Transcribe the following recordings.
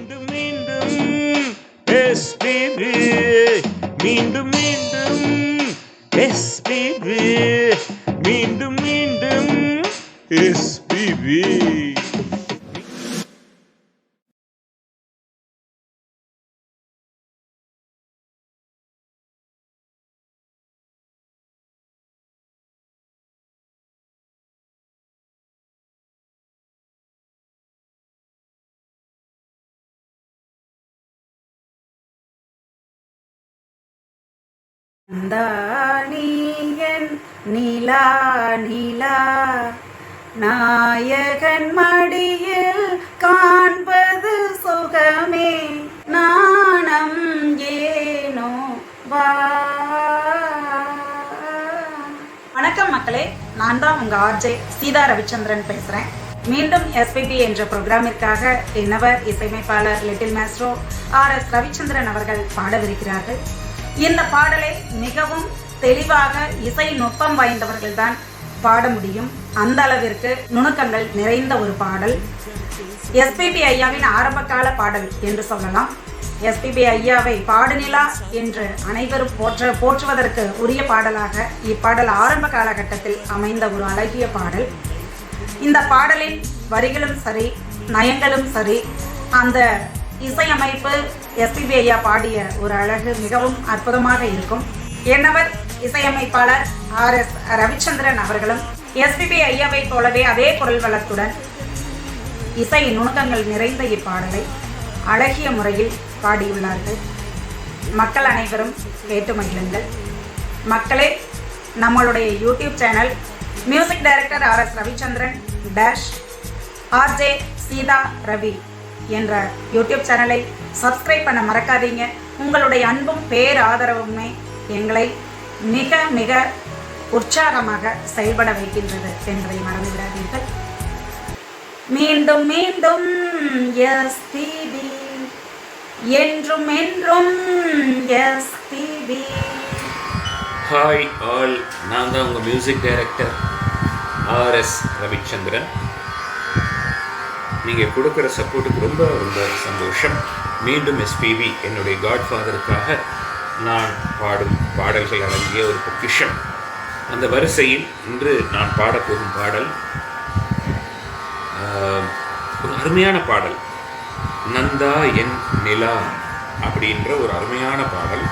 மீண்டும் மீண்டும் எஸ்பிபி, மீண்டும் மீண்டும் எஸ்பிபி, மீண்டும் மீண்டும் எஸ்பிபி. நீயன் நிலா நிலா நாயகன் மடியில் காண்பது சுகமே, நாணம் ஏனோ வா. வணக்கம் மக்களே, நான் தான் உங்க ஆர்ஜே சீதா ரவிச்சந்திரன் பேசுறேன். மீண்டும் எஸ்பிபி என்ற புரோகிராமிற்காக என்னவர் இசையமைப்பாளர் லிட்டில் மாஸ்ட்ரோ RS ரவிச்சந்திரன் அவர்கள் பாடவிருக்கிறார்கள். இந்த பாடலை மிகவும் தெளிவாக இசை நுட்பம் வாய்ந்தவர்கள் தான் பாட முடியும். அந்த அளவிற்கு நுணுக்கங்கள் நிறைந்த ஒரு பாடல். எஸ்பிபி ஐயாவின் ஆரம்பகால பாடல் என்று சொல்லலாம். எஸ்பிபி ஐயாவை பாடுநிலா என்று அனைவரும் போற்றுவதற்கு உரிய பாடலாக இப்பாடல் ஆரம்ப காலகட்டத்தில் அமைந்த ஒரு அழகிய பாடல். இந்த பாடலின் வரிகளும் சரி, நயங்களும் சரி, அந்த இசையமைப்பு எஸ்பிபி ஐயா பாடிய ஒரு அழகு மிகவும் அற்புதமாக இருக்கும். என்னவர் இசையமைப்பாளர் RS ரவிச்சந்திரன் அவர்களும் எஸ்பிபி ஐயாவை போலவே அதே குரல் வளத்துடன் இசை நுணுக்கங்கள் நிறைந்த இப்பாடலை அழகிய முறையில் பாடியுள்ளார்கள். மக்கள் அனைவரும் கேட்டு மகிழுங்கள். மக்களே, நம்மளுடைய YouTube channel music director RS Ravichandran RJ Seetha Ravi என்ற யூடியூப் சேனலை சப்ஸ்கிரைப் பண்ண மறக்காதீங்க. உங்களுடைய அன்பும் பேராதரவுமே எங்களை மிக மிக உற்சாகமாக செயல்பட வைக்கின்றது என்பதை மறந்துவிடாதீர்கள். மீண்டும் மீண்டும் எஸ்பிபி, என்றும் என்றும் எஸ்பிபி. ஹாய் ஆல், நான் தான் உங்கள் மியூசிக் டைரக்டர் RS ரவிச்சந்திரன். நீங்கள் கொடுக்குற சப்போர்ட்டுக்கு ரொம்ப ரொம்ப சந்தோஷம். மீண்டும் எஸ்பிபி என்னுடைய காட்ஃபாதருக்காக நான் பாடும் பாடல்கள் அடங்கிய ஒரு பொக்கிஷம். அந்த வரிசையில் இன்று நான் பாடப்போகும் பாடல் ஒரு அருமையான பாடல். நந்தா என் நிலா அப்படின்ற ஒரு அருமையான பாடல்.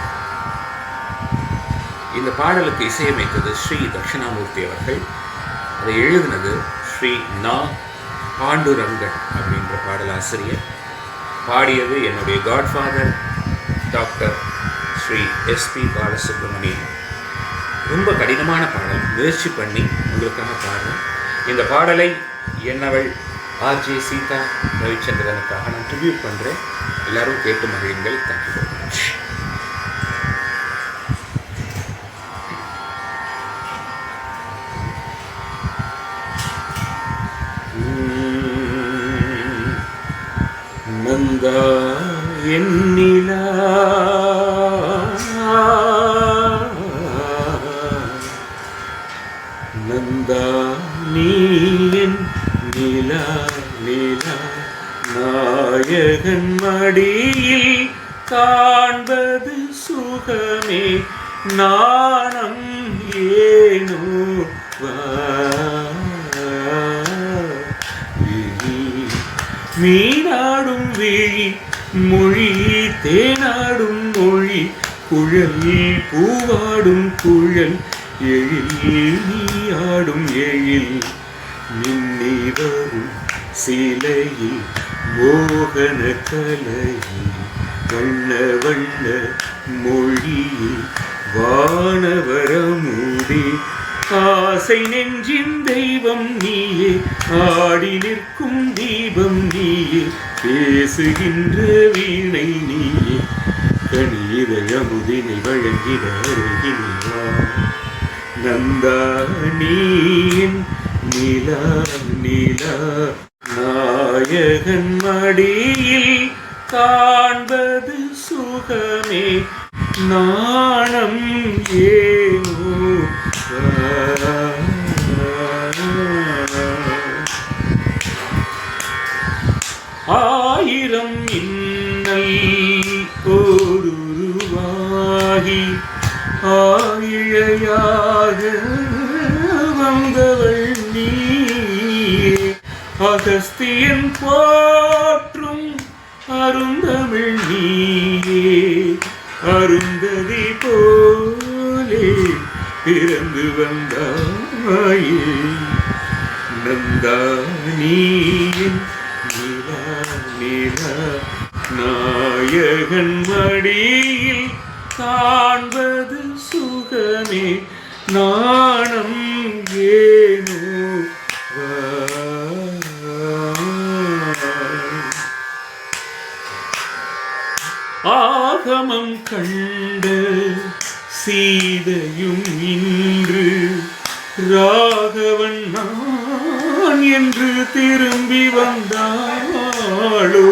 இந்த பாடலுக்கு இசையமைத்தது ஸ்ரீ தட்சிணாமூர்த்தி அவர்கள். அதை எழுதினது ஸ்ரீ நா பாண்டுரங்கன் அப்படின்ற பாடலாசிரியர். பாடியது என்னுடைய godfather doctor Shri SP Balasubramanian. ரொம்ப கடினமான பாடல், முயற்சி பண்ணி உங்களுக்காக பாடுறேன். இந்த பாடலை என்னவள் RJ சீதா ரவிச்சந்திரனுக்காக நான் ட்ரிபியூட் பண்ணுறேன். எல்லாரும் கேட்டு மகிழுங்கள். Thank you very much. நந்தா என் நிலா நந்தா நீ என் நிலா நிலா நாயகன் மடியில் காண்பது சுகமே, நாணம் ஏனோ வா. மீனாடும் விழி மொழி தேனாடும் மொழி, குழல் பூவாடும் குழல் எழில் நீயாடும் எழில், மின்னி வரும் சிலையில் மோகன கலையில், வண்ண வண்ண மொழியில் வானவரமூடி, ஆசை நெஞ்சின் தெய்வம் நீயே, ஆடி நிற்கும் தீபம் நீயே, பேசுகின்ற வீணை நீயே, கணீர அமுதினை வழங்கிட அருகினிவா. நந்தா நீயின் நிலா நிலா நாயகன் மடியில் காண்பது சுகமே, நாணம் ஏனோ ஆயிரம் மின்னல் ஓருருவாகி ஆயிழையாக வந்தவள் நீயே. அகஸ்தியன் போற்றும் அருந்தமிழ் நீயே. அருந்ததி போலே பிறந்து வந்தாயே. நந்தானியின் நிலா நிலா நாயகன் மடியில் காண்பது சுகமே. நாணம் ஏனோ ஆகமம் கண்ட சீதையும் இன்று ராகவன் நான் என்று திரும்பி வந்தாளோ.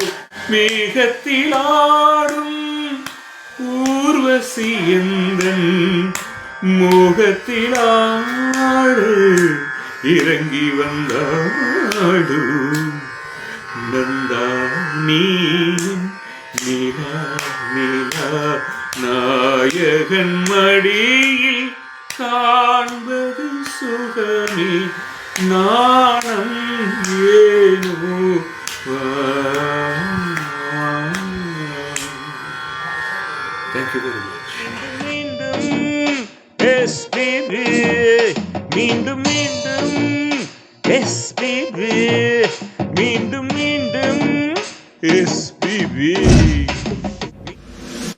மேகத்தில் ஆடும் ஊர்வசி எந்தன் மோகத்தில் ஆடு இறங்கி வந்தாளோ. நந்தானி நிலா நிலா நாயகன் மடியில் காண்பது சுகமே. நாணம் ஏனோ Thank you very much. மீண்டும் மீண்டும் SPB